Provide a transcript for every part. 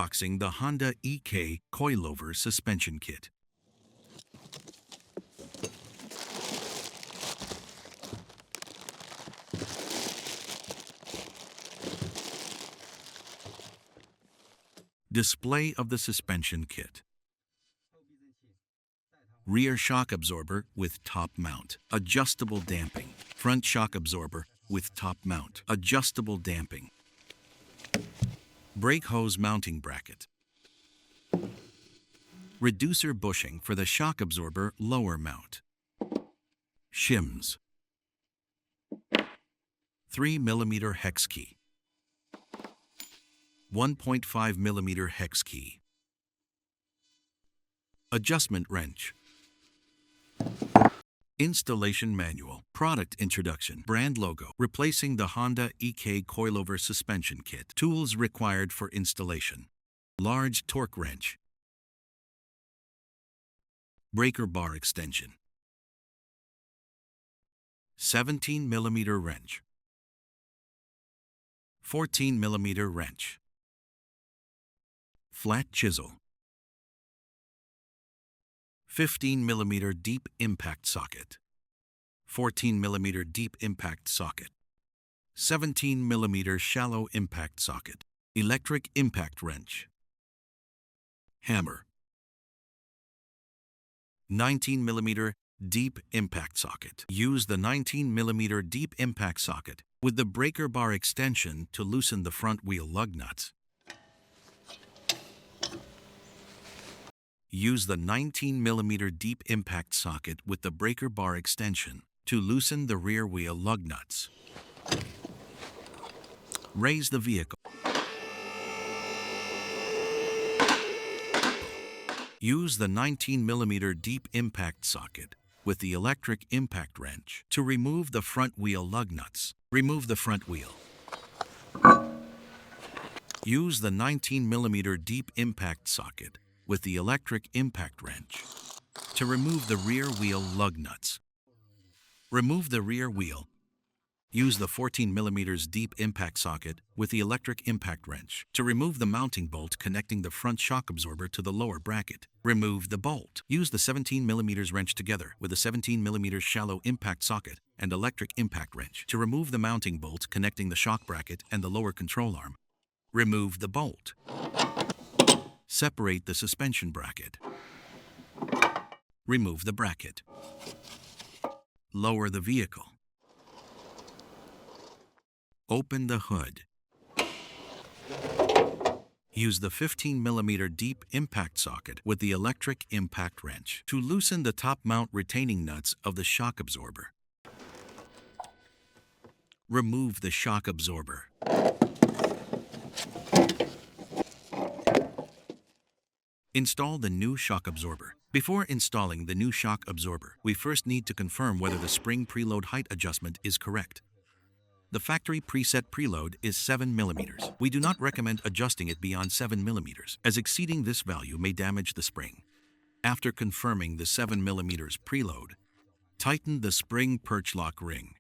Unboxing the Honda EK Coilovers suspension kit. Display of the suspension kit. Rear shock absorber with top mount. Adjustable damping. Front shock absorber with top mount. Adjustable damping. Brake hose mounting bracket. Reducer bushing for the shock absorber lower mount. Shims. 3mm hex key. 1.5mm hex key. Adjustment wrench. Installation manual. Product introduction. Brand logo. Replacing the Honda EK Coilover suspension kit. Tools required for installation. Large torque wrench. Breaker bar extension. 17mm wrench. 14mm wrench. Flat chisel. 15mm deep impact socket. 14mm deep impact socket. 17mm shallow impact socket. Electric impact wrench. Hammer. 19mm deep impact socket. Use the 19mm deep impact socket with the breaker bar extension to loosen the front wheel lug nuts. Use the 19mm deep impact socket with the breaker bar extension to loosen the rear wheel lug nuts. Raise the vehicle. Use the 19mm deep impact socket with the electric impact wrench to remove the front wheel lug nuts. Remove the front wheel. Use the 19mm deep impact socket with the electric impact wrench to remove the rear wheel lug nuts. Remove the rear wheel. Use the 14mm deep impact socket with the electric impact wrench to remove the mounting bolt connecting the front shock absorber to the lower bracket. Remove the bolt. Use the 17mm wrench together with a 17mm shallow impact socket and electric impact wrench to remove the mounting bolt connecting the shock bracket and the lower control arm. Remove the bolt. Separate the suspension bracket. Remove the bracket. Lower the vehicle. Open the hood. Use the 15mm deep impact socket with the electric impact wrench to loosen the top mount retaining nuts of the shock absorber. Remove the shock absorber. Install the new shock absorber. Before installing the new shock absorber, we first need to confirm whether the spring preload height adjustment is correct. The factory preset preload is 7mm. We do not recommend adjusting it beyond 7mm, as exceeding this value may damage the spring. After confirming the 7mm preload, tighten the spring perch lock ring.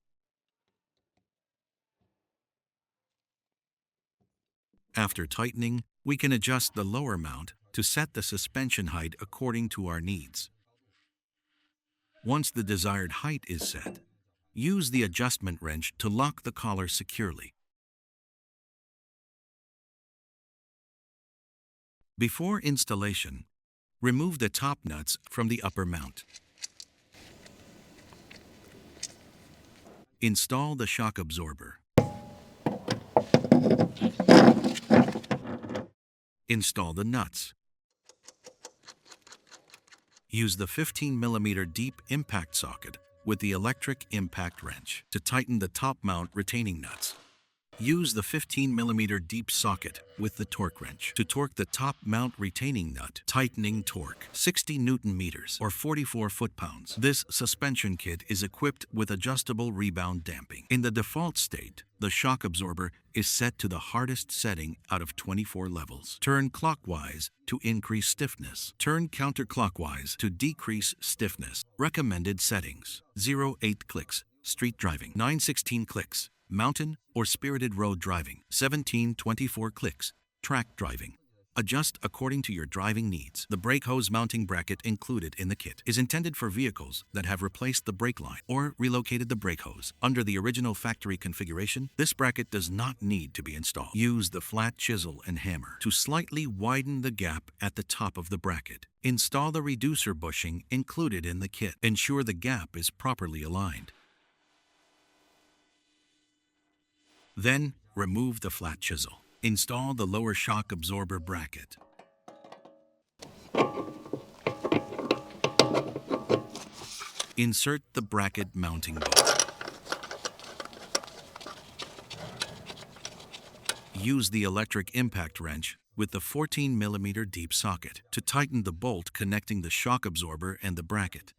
After tightening, we can adjust the lower mount to set the suspension height according to our needs. Once the desired height is set, use the adjustment wrench to lock the collar securely. Before installation, remove the top nuts from the upper mount. Install the shock absorber. Install the nuts. Use the 15mm deep impact socket with the electric impact wrench to tighten the top mount retaining nuts. Use the 15mm deep socket with the torque wrench to torque the top mount retaining nut. Tightening torque, 60 Nm or 44 foot-pounds. This suspension kit is equipped with adjustable rebound damping. In the default state, the shock absorber is set to the hardest setting out of 24 levels. Turn clockwise to increase stiffness. Turn counterclockwise to decrease stiffness. Recommended settings: 0-8 clicks, street driving; 9-16 clicks, mountain or spirited road driving; 17-24 clicks, track driving; Adjust according to your driving needs. The brake hose mounting bracket included in the kit is intended for vehicles that have replaced the brake line or relocated the brake hose. Under the original factory configuration, this bracket does not need to be installed. Use the flat chisel and hammer to slightly widen the gap at the top of the bracket. Install the reducer bushing included in the kit. Ensure the gap is properly aligned. Then, remove the flat chisel. Install the lower shock absorber bracket. Insert the bracket mounting bolt. Use the electric impact wrench with the 14mm deep socket to tighten the bolt connecting the shock absorber and the bracket.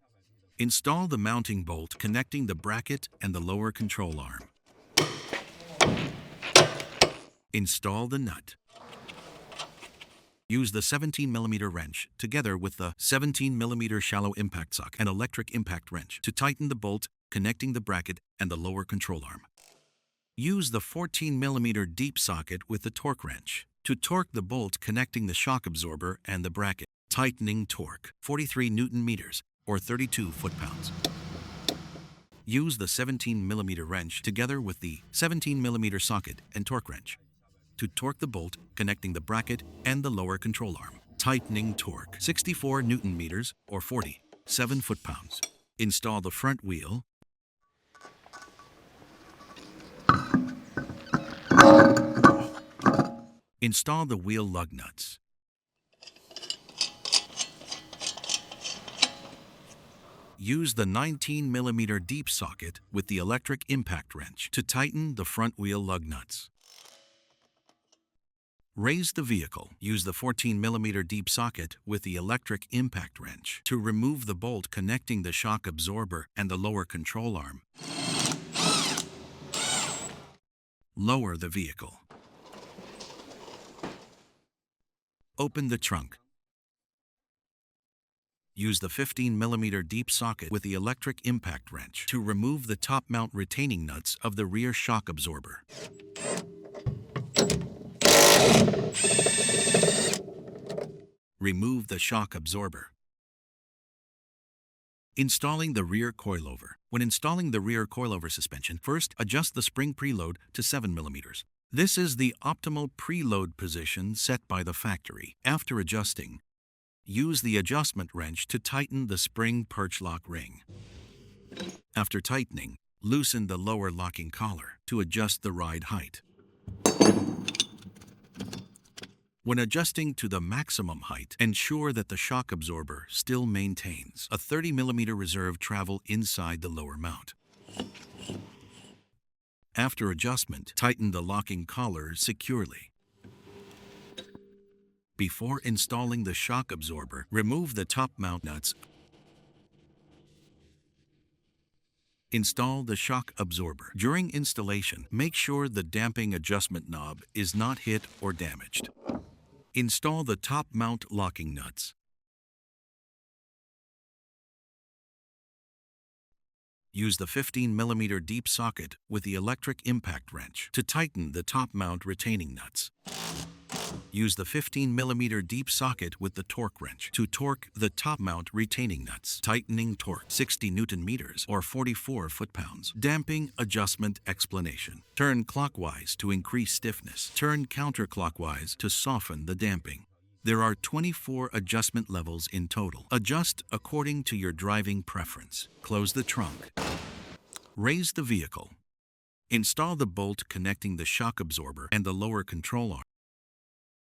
Install the mounting bolt connecting the bracket and the lower control arm. Install the nut. Use the 17mm wrench together with the 17mm shallow impact socket and electric impact wrench to tighten the bolt connecting the bracket and the lower control arm. Use the 14mm deep socket with the torque wrench to torque the bolt connecting the shock absorber and the bracket. Tightening torque, 43 Nm or 32 foot-pounds. Use the 17mm wrench together with the 17mm socket and torque wrench to torque the bolt connecting the bracket and the lower control arm. Tightening torque, 64 Nm or 47 foot-pounds. Install the front wheel. Install the wheel lug nuts. Use the 19mm deep socket with the electric impact wrench to tighten the front wheel lug nuts. Raise the vehicle. Use the 14mm deep socket with the electric impact wrench to remove the bolt connecting the shock absorber and the lower control arm. Lower the vehicle. Open the trunk. Use the 15mm deep socket with the electric impact wrench to remove the top mount retaining nuts of the rear shock absorber. Remove the shock absorber. Installing the rear coilover. When installing the rear coilover suspension, first adjust the spring preload to 7mm. This is the optimal preload position set by the factory. After adjusting, use the adjustment wrench to tighten the spring perch lock ring. After tightening, loosen the lower locking collar to adjust the ride height. When adjusting to the maximum height, ensure that the shock absorber still maintains a 30mm reserve travel inside the lower mount. After adjustment, tighten the locking collar securely. Before installing the shock absorber, remove the top mount nuts. Install the shock absorber. During installation, make sure the damping adjustment knob is not hit or damaged. Install the top mount locking nuts. Use the 15mm deep socket with the electric impact wrench to tighten the top mount retaining nuts. Use the 15mm deep socket with the torque wrench to torque the top mount retaining nuts. Tightening torque, 60 Nm or 44 foot-pounds. Damping adjustment explanation. Turn clockwise to increase stiffness. Turn counterclockwise to soften the damping. There are 24 adjustment levels in total. Adjust according to your driving preference. Close the trunk. Raise the vehicle. Install the bolt connecting the shock absorber and the lower control arm.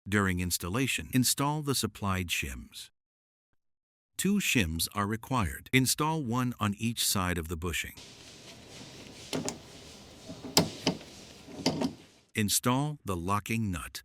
During installation, install the supplied shims. 2 shims are required. Install one on each side of the bushing. Install the locking nut.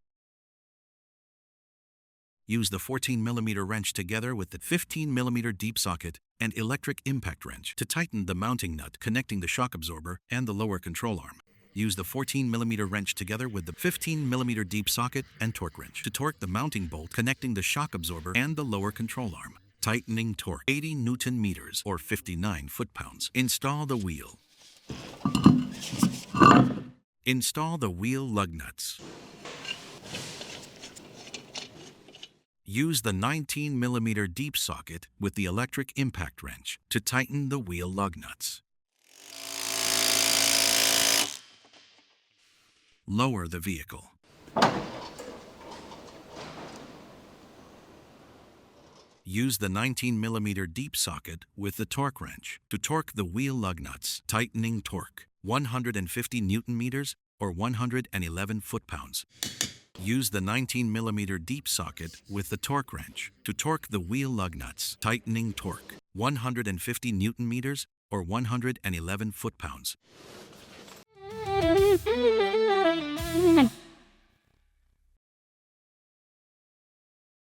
Use the 14mm wrench together with the 15mm deep socket and electric impact wrench to tighten the mounting nut connecting the shock absorber and the lower control arm. Use the 14mm wrench together with the 15mm deep socket and torque wrench to torque the mounting bolt connecting the shock absorber and the lower control arm. Tightening torque, 80 Nm or 59 foot-pounds. Install the wheel. Install the wheel lug nuts. Use the 19mm deep socket with the electric impact wrench to tighten the wheel lug nuts. Lower the vehicle. Use the 19mm deep socket with the torque wrench to torque the wheel lug nuts, tightening torque 150 Newton meters or 111 foot-pounds. Use the 19mm deep socket with the torque wrench to torque the wheel lug nuts, tightening torque 150 Newton meters or 111 foot-pounds.